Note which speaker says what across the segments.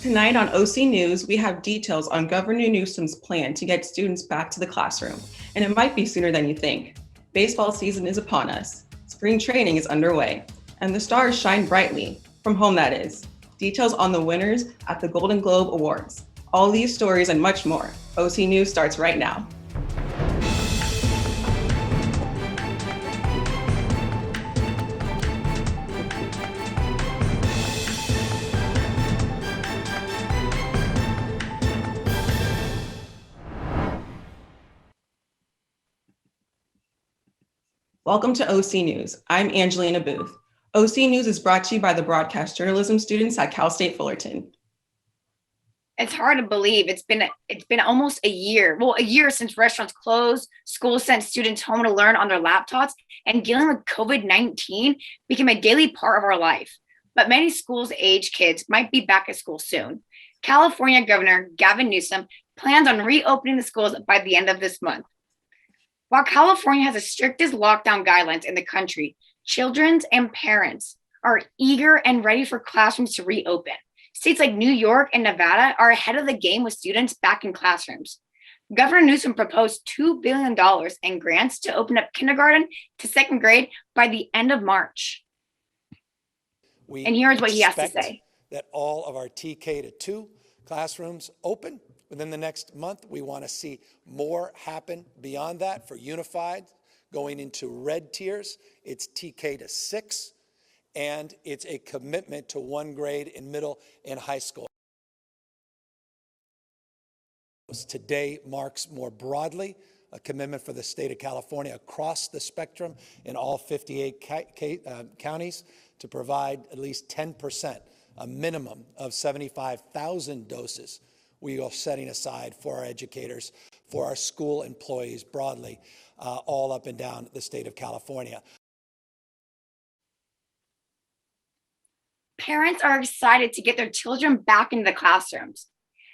Speaker 1: Tonight on OC News, we have details on Governor Newsom's plan to get students back to the classroom, and it might be sooner than you think. Baseball season is upon us, spring training is underway, and the stars shine brightly, from home that is. Details on the winners at the Golden Globe Awards. All these stories and much more. OC News starts right now. Welcome to OC News. I'm Angelina Booth. OC News is brought to you by the broadcast journalism students at Cal State Fullerton.
Speaker 2: It's hard to believe it's been almost a year. Well, a year since restaurants closed, schools sent students home to learn on their laptops, and dealing with COVID-19 became a daily part of our life. But many schools-age kids might be back at school soon. California Governor Gavin Newsom plans on reopening the schools by the end of this month. While California has the strictest lockdown guidelines in the country, children and parents are eager and ready for classrooms to reopen. States like New York and Nevada are ahead of the game with students back in classrooms. Governor Newsom proposed $2 billion in grants to open up kindergarten to second grade by the end of March. And here's what he has to say.
Speaker 3: That all of our TK to 2 classrooms open within the next month. We want to see more happen beyond that for unified, going into red tiers. It's TK to 6, and it's a commitment to 1 grade in middle and high school. Today marks more broadly a commitment for the state of California across the spectrum in all 58 counties to provide at least 10%, a minimum of 75,000 doses we are setting aside for our educators, for our school employees broadly, all up and down the state of California.
Speaker 2: Parents are excited to get their children back into the classrooms.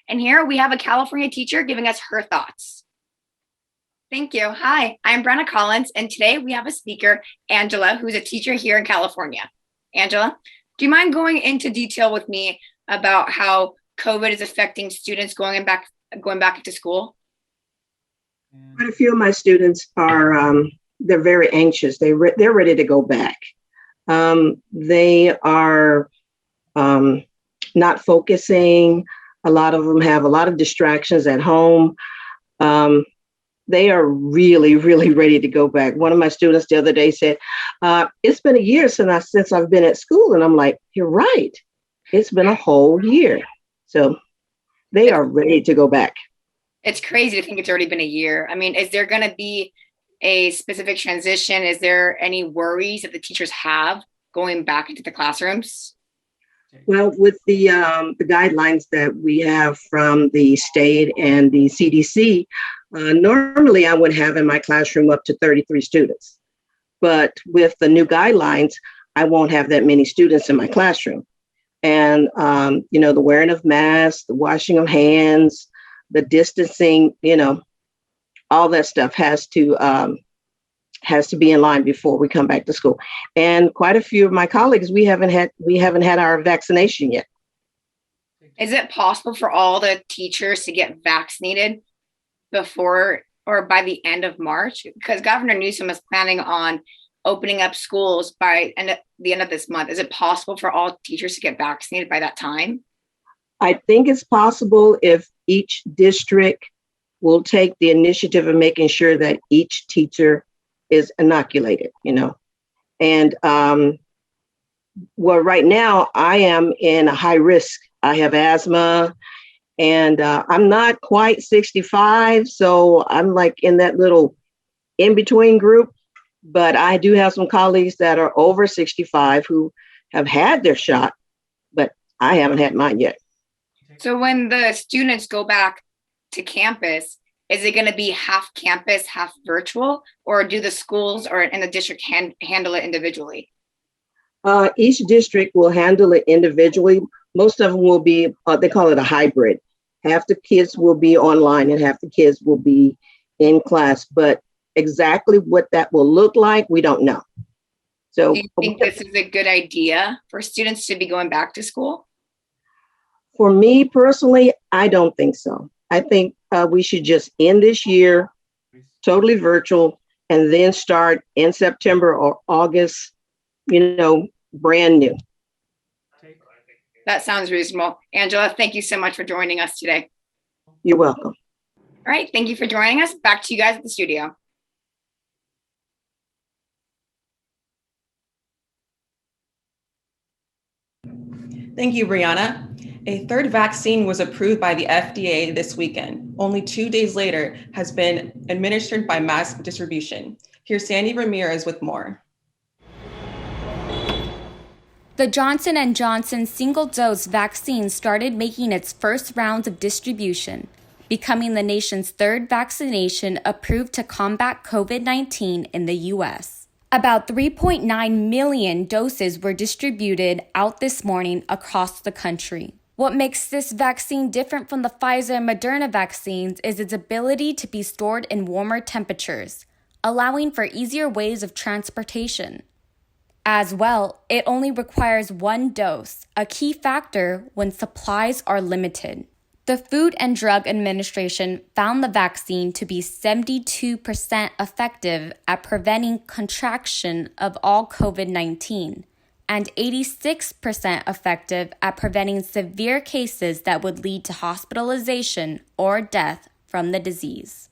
Speaker 2: And here we have a California teacher giving us her thoughts. Thank you. Hi, I'm Brenna Collins, and today we have a speaker, Angela, who's a teacher here in California. Angela, do you mind going into detail with me about how COVID is affecting students going back into school?
Speaker 4: Quite a few of my students are, they're very anxious. They're ready to go back. They are not focusing. A lot of them have a lot of distractions at home. They are really, really ready to go back. One of my students the other day said, it's been a year since I've been at school. And I'm like, you're right. It's been a whole year. So they are ready to go back.
Speaker 2: It's crazy to think it's already been a year. I mean, is there going to be a specific transition? Is there any worries that the teachers have going back into the classrooms?
Speaker 4: Well, with the guidelines that we have from the state and the CDC, normally I would have in my classroom up to 33 students. But with the new guidelines, I won't have that many students in my classroom. And, the wearing of masks, the washing of hands, the distancing, all that stuff has to be in line before we come back to school. And quite a few of my colleagues, we haven't had our vaccination yet.
Speaker 2: Is it possible for all the teachers to get vaccinated before or by the end of March? Because Governor Newsom is planning on opening up schools by the end of this month. Is it possible for all teachers to get vaccinated by that time?
Speaker 4: I think it's possible if each district will take the initiative of making sure that each teacher is inoculated, And right now I am in a high risk. I have asthma and I'm not quite 65. So I'm like in that little in-between group. But I do have some colleagues that are over 65 who have had their shot, but I haven't had mine yet.
Speaker 2: So when the students go back to campus, is it going to be half campus, half virtual, or do the schools or in the district handle it individually?
Speaker 4: Each district will handle it individually. Most of them will be, they call it a hybrid. Half the kids will be online and half the kids will be in class. But exactly what that will look like, we don't know. So
Speaker 2: do you think this is a good idea for students to be going back to school?
Speaker 4: For me personally, I don't think so. I think we should just end this year totally virtual and then start in September or August, brand new.
Speaker 2: That sounds reasonable. Angela, thank you so much for joining us today.
Speaker 4: You're welcome.
Speaker 2: All right, thank you for joining us. Back to you guys at the studio.
Speaker 1: Thank you, Brianna. A third vaccine was approved by the FDA this weekend. Only 2 days later, has been administered by mass distribution. Here's Sandy Ramirez with more.
Speaker 5: The Johnson & Johnson single-dose vaccine started making its first rounds of distribution, becoming the nation's third vaccination approved to combat COVID-19 in the U.S. About 3.9 million doses were distributed out this morning across the country. What makes this vaccine different from the Pfizer and Moderna vaccines is its ability to be stored in warmer temperatures, allowing for easier ways of transportation. As well, it only requires one dose, a key factor when supplies are limited. The Food and Drug Administration found the vaccine to be 72% effective at preventing contraction of all COVID-19 and 86% effective at preventing severe cases that would lead to hospitalization or death from the disease.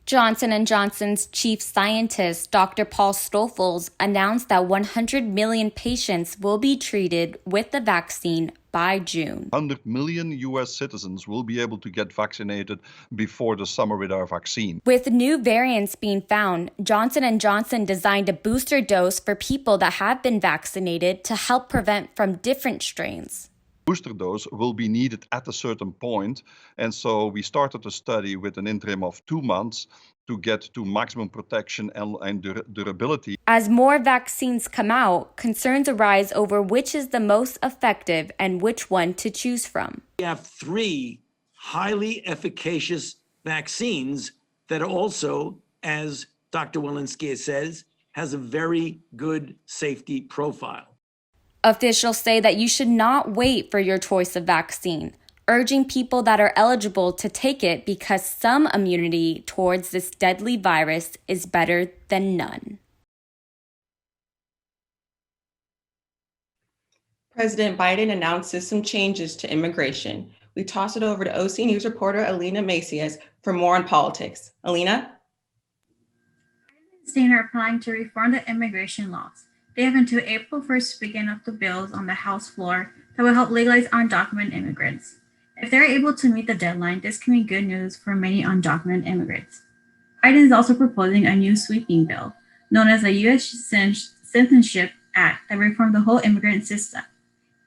Speaker 5: Johnson & Johnson's chief scientist, Dr. Paul Stoffels, announced that 100 million patients will be treated with the vaccine by June.
Speaker 6: 100 million US citizens will be able to get vaccinated before the summer with our vaccine.
Speaker 5: With new variants being found, Johnson & Johnson designed a booster dose for people that have been vaccinated to help prevent from different strains.
Speaker 6: Booster dose will be needed at a certain point, and so we started the study with an interim of 2 months to get to maximum protection and durability.
Speaker 5: As more vaccines come out, concerns arise over which is the most effective and which one to choose from.
Speaker 7: We have 3 highly efficacious vaccines that also, as Dr. Walensky says, has a very good safety profile.
Speaker 5: Officials say that you should not wait for your choice of vaccine, urging people that are eligible to take it because some immunity towards this deadly virus is better than none.
Speaker 1: President Biden announces some changes to immigration. We toss it over to OC News reporter Alina Macias for more on politics. Alina?
Speaker 8: Biden and State are applying to reform the immigration laws. They have until April 1st to begin up the bills on the House floor that will help legalize undocumented immigrants. If they're able to meet the deadline, this can be good news for many undocumented immigrants. Biden is also proposing a new sweeping bill, known as the U.S. Citizenship Act, that reforms the whole immigrant system.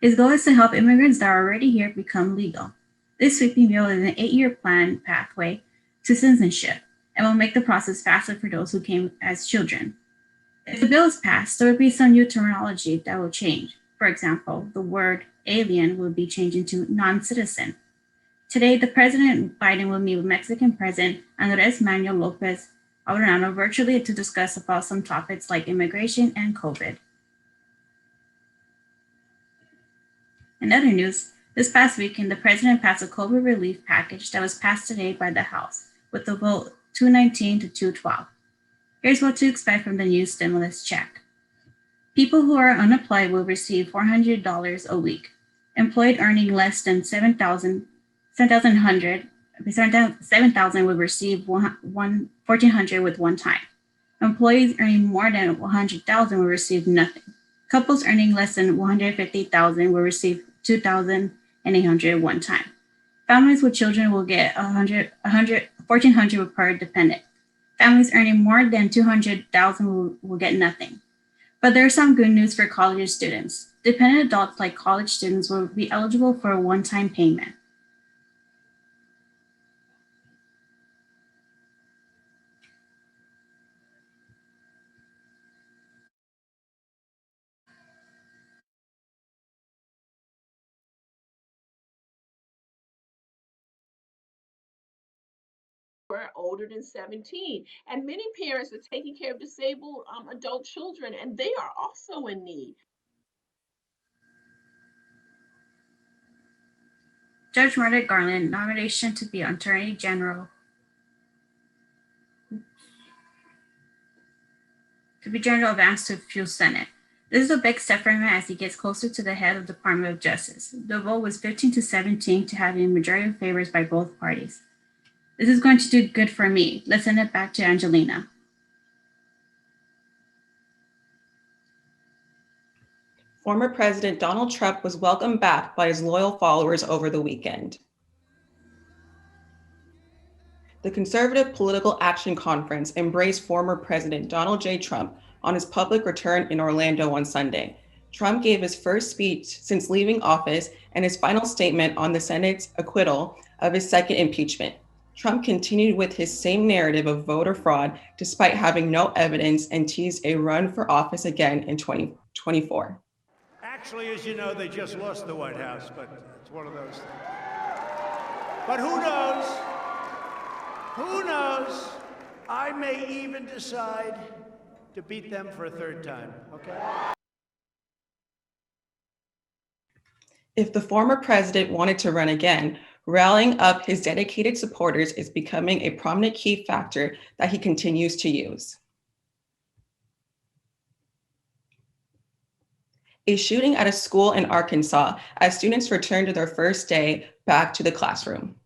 Speaker 8: His goal is to help immigrants that are already here become legal. This sweeping bill is an 8-year planned pathway to citizenship and will make the process faster for those who came as children. If the bill is passed, there will be some new terminology that will change. For example, the word alien will be changed into non-citizen. Today, the President Biden will meet with Mexican President Andrés Manuel López Obrador virtually to discuss about some topics like immigration and COVID. In other news, this past weekend, the President passed a COVID relief package that was passed today by the House with the vote 219 to 212. Here's what to expect from the new stimulus check. People who are unemployed will receive $400 a week. Employed earning less than $7,000 will receive $1,400 with one time. Employees earning more than $100,000 will receive nothing. Couples earning less than $150,000 will receive $2,800 one time. Families with children will get $1,400 per dependent. Families earning more than $200,000 will get nothing. But there's some good news for college students. Dependent adults like college students will be eligible for a one-time payment.
Speaker 9: Were older than 17, and many parents are taking care of disabled adult children, and they are also in need.
Speaker 8: Judge Merrick Garland nomination to be Attorney General advanced to full Senate. This is a big step for him as he gets closer to the head of the Department of Justice. The vote was 15-17 to have a majority of favors by both parties. This is going to do good for me. Let's send it back to Angelina.
Speaker 1: Former President Donald Trump was welcomed back by his loyal followers over the weekend. The Conservative Political Action Conference embraced former President Donald J. Trump on his public return in Orlando on Sunday. Trump gave his first speech since leaving office and his final statement on the Senate's acquittal of his second impeachment. Trump continued with his same narrative of voter fraud despite having no evidence and teased a run for office again in 2024.
Speaker 10: Actually, as you know, they just lost the White House, but it's one of those things. But who knows? Who knows? I may even decide to beat them for a third time, okay?
Speaker 1: If the former president wanted to run again, rallying up his dedicated supporters is becoming a prominent key factor that he continues to use. A shooting at a school in Arkansas as students returned to their first day back to the classroom.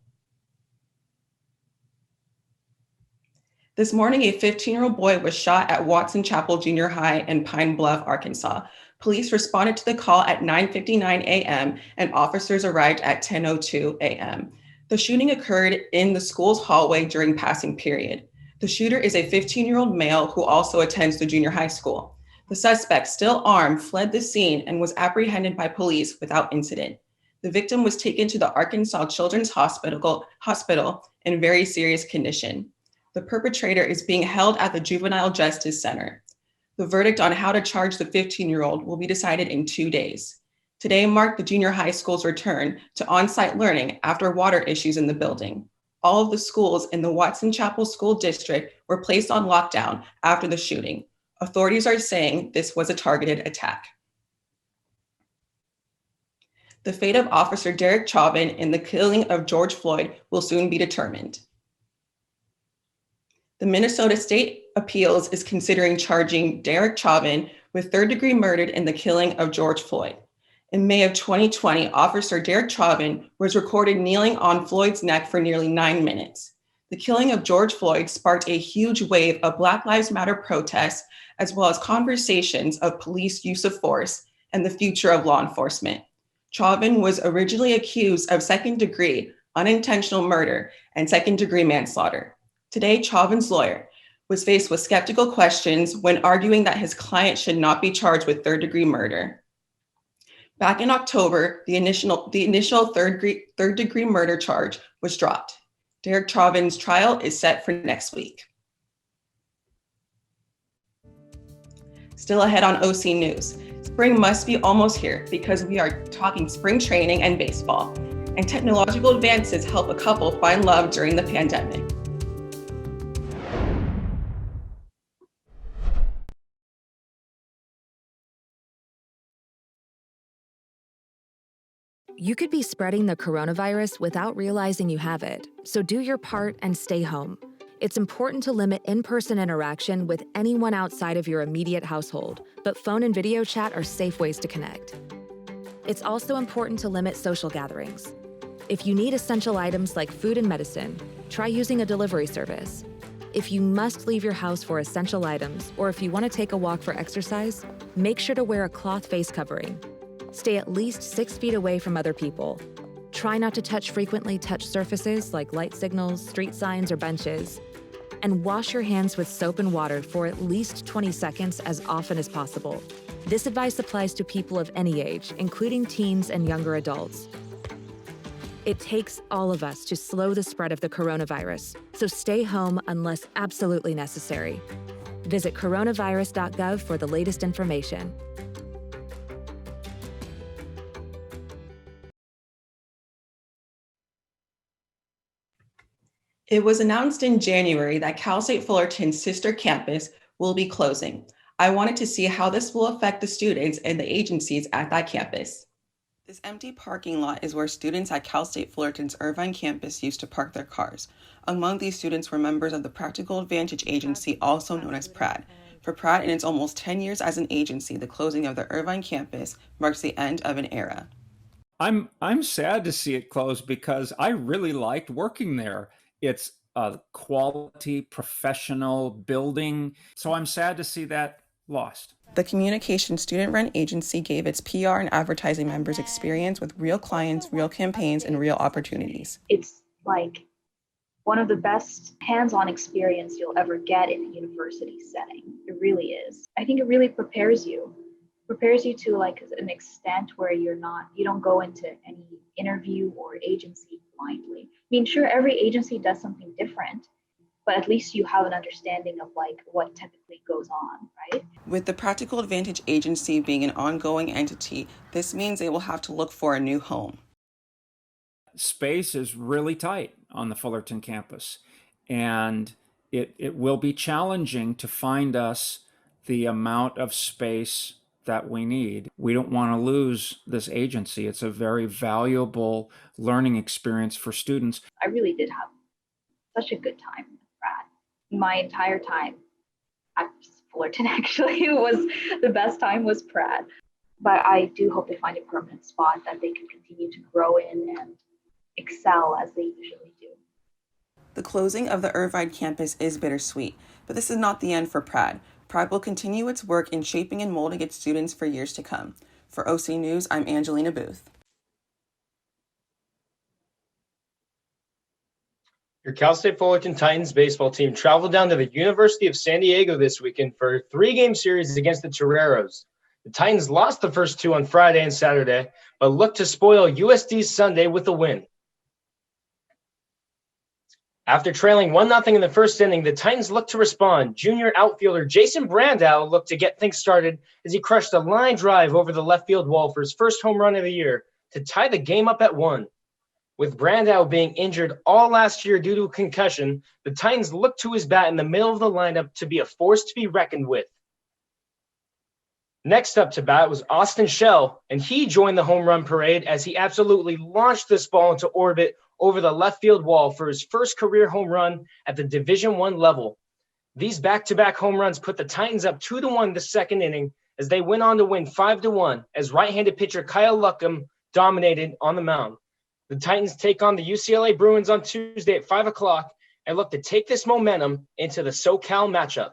Speaker 1: This morning, a 15-year-old boy was shot at Watson Chapel Junior High in Pine Bluff, Arkansas. Police responded to the call at 9:59 a.m. and officers arrived at 10:02 a.m. The shooting occurred in the school's hallway during passing period. The shooter is a 15-year-old male who also attends the junior high school. The suspect, still armed, fled the scene and was apprehended by police without incident. The victim was taken to the Arkansas Children's Hospital in very serious condition. The perpetrator is being held at the Juvenile Justice Center. The verdict on how to charge the 15-year-old will be decided in 2 days. Today marked the junior high school's return to on-site learning after water issues in the building. All of the schools in the Watson Chapel School District were placed on lockdown after the shooting. Authorities are saying this was a targeted attack. The fate of Officer Derek Chauvin in the killing of George Floyd will soon be determined. The Minnesota State Appeals is considering charging Derek Chauvin with third-degree murder in the killing of George Floyd. In May of 2020, Officer Derek Chauvin was recorded kneeling on Floyd's neck for nearly 9 minutes. The killing of George Floyd sparked a huge wave of Black Lives Matter protests, as well as conversations of police use of force and the future of law enforcement. Chauvin was originally accused of second-degree unintentional murder and second-degree manslaughter. Today, Chauvin's lawyer was faced with skeptical questions when arguing that his client should not be charged with third-degree murder. Back in October, the initial third-degree murder charge was dropped. Derek Chauvin's trial is set for next week. Still ahead on OC News, spring must be almost here because we are talking spring training and baseball, and technological advances help a couple find love during the pandemic.
Speaker 11: You could be spreading the coronavirus without realizing you have it, so do your part and stay home. It's important to limit in-person interaction with anyone outside of your immediate household, but phone and video chat are safe ways to connect. It's also important to limit social gatherings. If you need essential items like food and medicine, try using a delivery service. If you must leave your house for essential items, or if you want to take a walk for exercise, make sure to wear a cloth face covering. Stay at least 6 feet away from other people. Try not to frequently touch surfaces like light signals, street signs, or benches. And wash your hands with soap and water for at least 20 seconds as often as possible. This advice applies to people of any age, including teens and younger adults. It takes all of us to slow the spread of the coronavirus, so stay home unless absolutely necessary. Visit coronavirus.gov for the latest information.
Speaker 1: It was announced in January that Cal State Fullerton's sister campus will be closing. I wanted to see how this will affect the students and the agencies at that campus. This empty parking lot is where students at Cal State Fullerton's Irvine campus used to park their cars. Among these students were members of the Practical Advantage Agency, also known as PRAD. For PRAD, in its almost 10 years as an agency, the closing of the Irvine campus marks the end of an era.
Speaker 12: I'm sad to see it close because I really liked working there. It's a quality, professional building, so I'm sad to see that lost.
Speaker 1: The communication student-run agency gave its PR and advertising members experience with real clients, real campaigns, and real opportunities.
Speaker 13: It's like one of the best hands-on experience you'll ever get in a university setting. It really is. I think it really prepares you to like an extent where you don't go into any interview or agency blindly. I mean, sure, every agency does something different, but at least you have an understanding of like what typically goes on, right?
Speaker 1: With the Practical Advantage Agency being an ongoing entity, this means they will have to look for a new home.
Speaker 12: Space is really tight on the Fullerton campus, and it will be challenging to find us the amount of space that we need. We don't want to lose this agency. It's a very valuable learning experience for students.
Speaker 13: I really did have such a good time with Brad. My entire time at Fullerton actually was the best time was Pratt. But I do hope they find a permanent spot that they can continue to grow in and excel as they usually do.
Speaker 1: The closing of the Irvine campus is bittersweet, but this is not the end for PRAD. PRAD will continue its work in shaping and molding its students for years to come. For OC News, I'm Angelina Booth.
Speaker 14: Your Cal State Fullerton Titans baseball team traveled down to the University of San Diego this weekend for a 3-game series against the Toreros. The Titans lost the first 2 on Friday and Saturday, but looked to spoil USD's Sunday with a win. After trailing 1-0 in the first inning, the Titans looked to respond. Junior outfielder Jason Brandow looked to get things started as he crushed a line drive over the left field wall for his first home run of the year to tie the game up at 1. With Brandow being injured all last year due to a concussion, the Titans looked to his bat in the middle of the lineup to be a force to be reckoned with. Next up to bat was Austin Schell, and he joined the home run parade as he absolutely launched this ball into orbit over the left field wall for his first career home run at the Division I level. These back-to-back home runs put the Titans up 2-1 the second inning as they went on to win 5-1 as right-handed pitcher Kyle Luckham dominated on the mound. The Titans take on the UCLA Bruins on Tuesday at 5 o'clock and look to take this momentum into the SoCal matchup.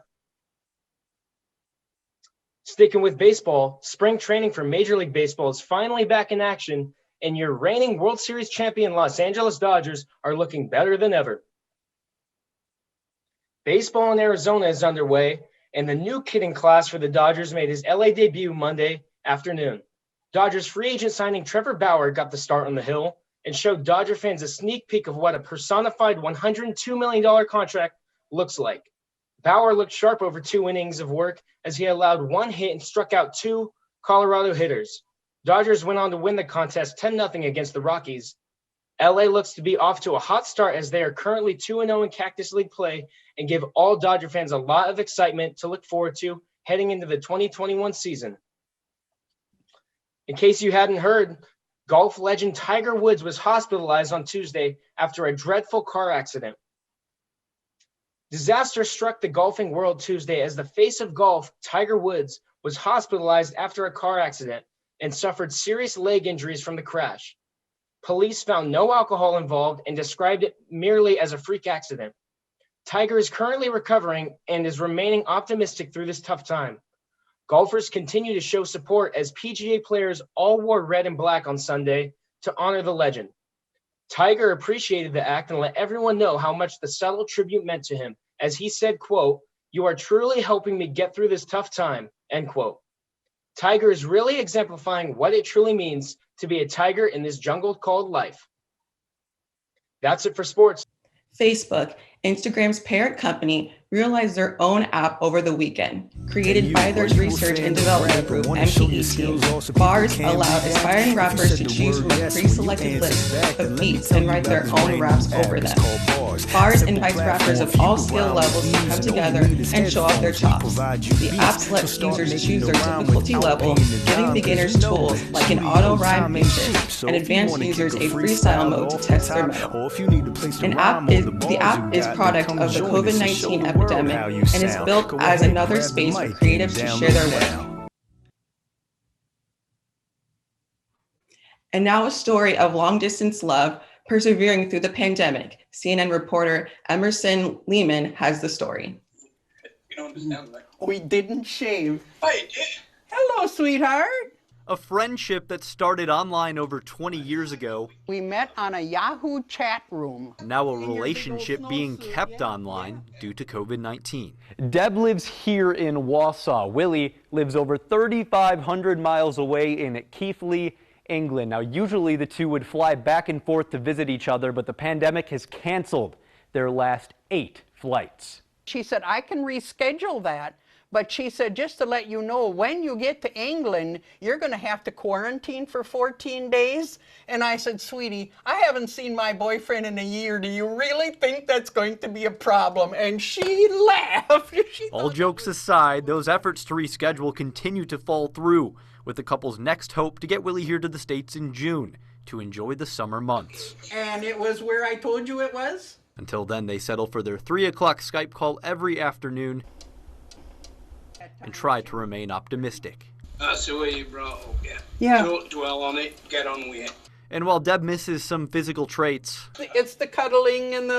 Speaker 14: Sticking with baseball, spring training for Major League Baseball is finally back in action, and your reigning World Series champion Los Angeles Dodgers are looking better than ever. Baseball in Arizona is underway, and the new hitting class for the Dodgers made his LA debut Monday afternoon. Dodgers free agent signing Trevor Bauer got the start on the Hill and showed Dodger fans a sneak peek of what a personified $102 million contract looks like. Bauer looked sharp over 2 innings of work as he allowed 1 hit and struck out 2 Colorado hitters. Dodgers went on to win the contest 10-0 against the Rockies. LA looks to be off to a hot start as they are currently 2-0 in Cactus League play and give all Dodger fans a lot of excitement to look forward to heading into the 2021 season. In case you hadn't heard, golf legend Tiger Woods was hospitalized on Tuesday after a dreadful car accident. Disaster struck the golfing world Tuesday as the face of golf, Tiger Woods, was hospitalized after a car accident and suffered serious leg injuries from the crash. Police found no alcohol involved and described it merely as a freak accident. Tiger is currently recovering and is remaining optimistic through this tough time. Golfers continue to show support as PGA players all wore red and black on Sunday to honor the legend. Tiger appreciated the act and let everyone know how much the subtle tribute meant to him, as he said, quote, "You are truly helping me get through this tough time," end quote. Tiger is really exemplifying what it truly means to be a tiger in this jungle called life. That's it for sports.
Speaker 1: Facebook, Instagram's parent company, realized their own app over the weekend. Created by their research and development group, MPE team, bars allowed aspiring rappers to choose from a pre-selected list of beats and write their own raps over them. Bars invites rappers of all skill levels to come together and show off their chops. The apps let users choose their difficulty level, giving beginners tools like an auto rhyme feature and advanced users a freestyle mode to test their mettle. The app is product of the COVID-19 epidemic and is built as another space for creatives to share their work. And now a story of long-distance love persevering through the pandemic. CNN reporter Emerson Lehman has the story.
Speaker 15: We didn't shave. Hello, sweetheart.
Speaker 16: A friendship that started online over 20 years ago.
Speaker 15: We met on a Yahoo chat room.
Speaker 16: Now a relationship being kept online due to COVID-19.
Speaker 17: Deb lives here in Wausau. Willie lives over 3,500 miles away in Keighley, England. Now, usually the two would fly back and forth to visit each other, but the pandemic has canceled their last 8 flights.
Speaker 15: She said, I can reschedule that. But she said, just to let you know, when you get to England, you're going to have to quarantine for 14 days. And I said, sweetie, I haven't seen my boyfriend in a year. Do you really think that's going to be a problem? And she laughed.
Speaker 16: All jokes aside, those efforts to reschedule continue to fall through, with the couple's next hope to get Willie here to the States in June to enjoy the summer months.
Speaker 15: And it was where I told you it was?
Speaker 16: Until then, they settle for their 3 o'clock Skype call every afternoon and try to remain optimistic.
Speaker 18: That's the way you brought up, yeah.
Speaker 15: Yeah.
Speaker 18: Don't dwell on it, get on with it.
Speaker 16: And while Deb misses some physical traits,
Speaker 15: it's the cuddling and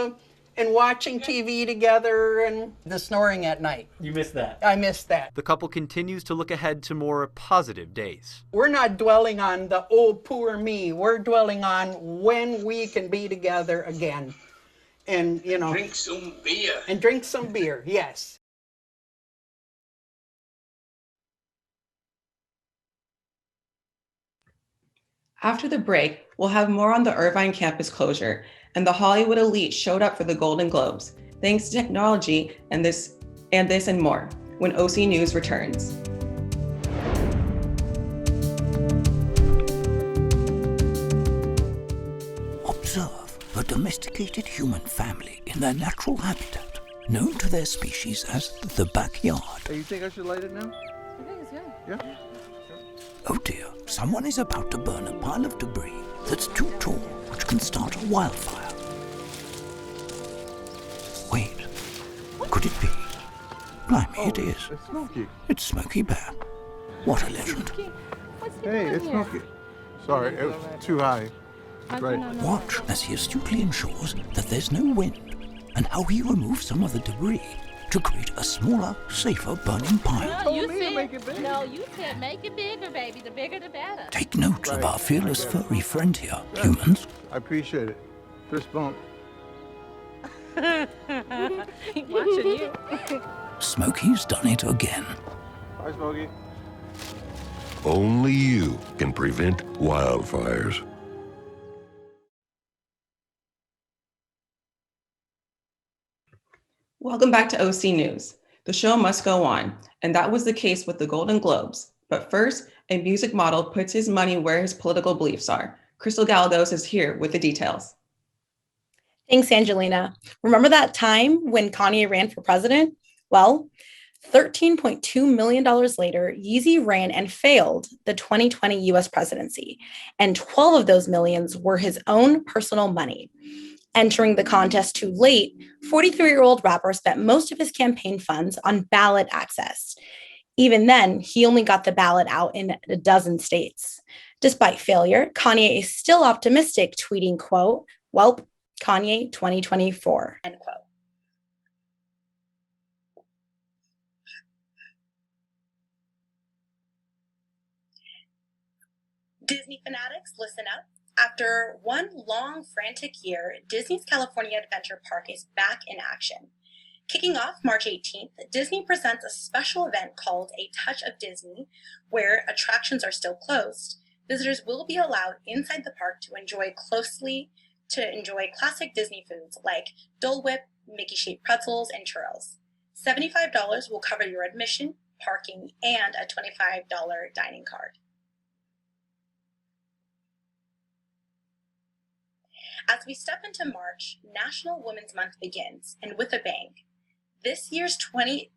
Speaker 15: watching TV together and the snoring at night.
Speaker 17: You missed that.
Speaker 15: I missed that.
Speaker 16: the couple continues to look ahead to more positive days.
Speaker 15: We're not dwelling on the, oh, poor me. We're dwelling on when we can be together again. And, you know.
Speaker 18: Drink some beer.
Speaker 15: And drink some beer, yes.
Speaker 1: After the break, we'll have more on the Irvine campus closure, and the Hollywood elite showed up for the Golden Globes, thanks to technology and this and more, when OC News returns.
Speaker 19: Observe a domesticated human family in their natural habitat, known to their species as the backyard.
Speaker 20: Hey, you think I should light it now?
Speaker 21: I think it's good.
Speaker 20: Yeah?
Speaker 19: Oh dear, someone is about to burn a pile of debris that's too tall, which can start a wildfire. Wait, could it be? Blimey, it is.
Speaker 20: It's Smokey.
Speaker 19: It's Smokey Bear. What a legend.
Speaker 20: Hey, it's Smokey. Sorry, it was too high. Right.
Speaker 19: Watch as he astutely ensures that there's no wind, and how he removes some of the debris to create a smaller, safer burning pile.
Speaker 21: No, you said make it bigger, baby. The bigger, the better.
Speaker 19: Take note of our fearless furry friend here, humans.
Speaker 20: I appreciate it. Fist bump.
Speaker 21: Watching you.
Speaker 19: Smokey's done it again.
Speaker 20: Bye, Smokey.
Speaker 22: Only you can prevent wildfires.
Speaker 1: Welcome back to OC News. The show must go on, and that was the case with the Golden Globes. But first, a music model puts his money where his political beliefs are. Crystal Galados is here with the details.
Speaker 23: Thanks, Angelina. Remember that time when Kanye ran for president? Well, $13.2 million later, Yeezy ran and failed the 2020 US presidency, and 12 of those millions were his own personal money. Entering the contest too late, 43-year-old rapper spent most of his campaign funds on ballot access. Even then, he only got the ballot out in a dozen states. Despite failure, Kanye is still optimistic, tweeting, quote, "Welp, Kanye 2024, end quote. Disney fanatics, listen up. After one long, frantic year, Disney's California Adventure Park is back in action. Kicking off March 18th, Disney presents a special event called A Touch of Disney, where attractions are still closed. Visitors will be allowed inside the park to enjoy classic Disney foods like Dole Whip, Mickey-shaped pretzels, and churros. $75 will cover your admission, parking, and a $25 dining card. As we step into March, National Women's Month begins, and with a bang. This year's 78th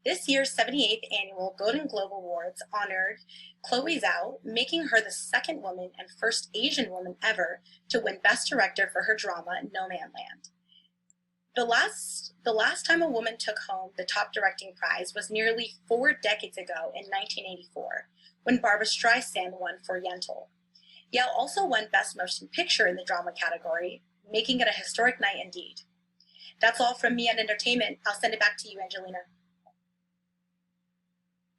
Speaker 23: annual Golden Globe Awards honored Chloe Zhao, making her the second woman and first Asian woman ever to win Best Director for her drama No Man Land. The last time a woman took home the top directing prize was nearly 4 decades ago in 1984, when Barbra Streisand won for Yentl. Yale also won Best Motion Picture in the drama category, making it a historic night indeed. That's all from me on entertainment. I'll send it back to you, Angelina.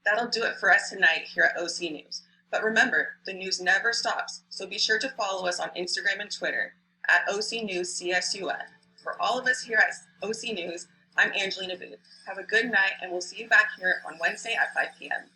Speaker 1: That'll do it for us tonight here at OC News. But remember, the news never stops, so be sure to follow us on Instagram and Twitter at OC News CSUF. For all of us here at OC News, I'm Angelina Booth. Have a good night, and we'll see you back here on Wednesday at 5 p.m.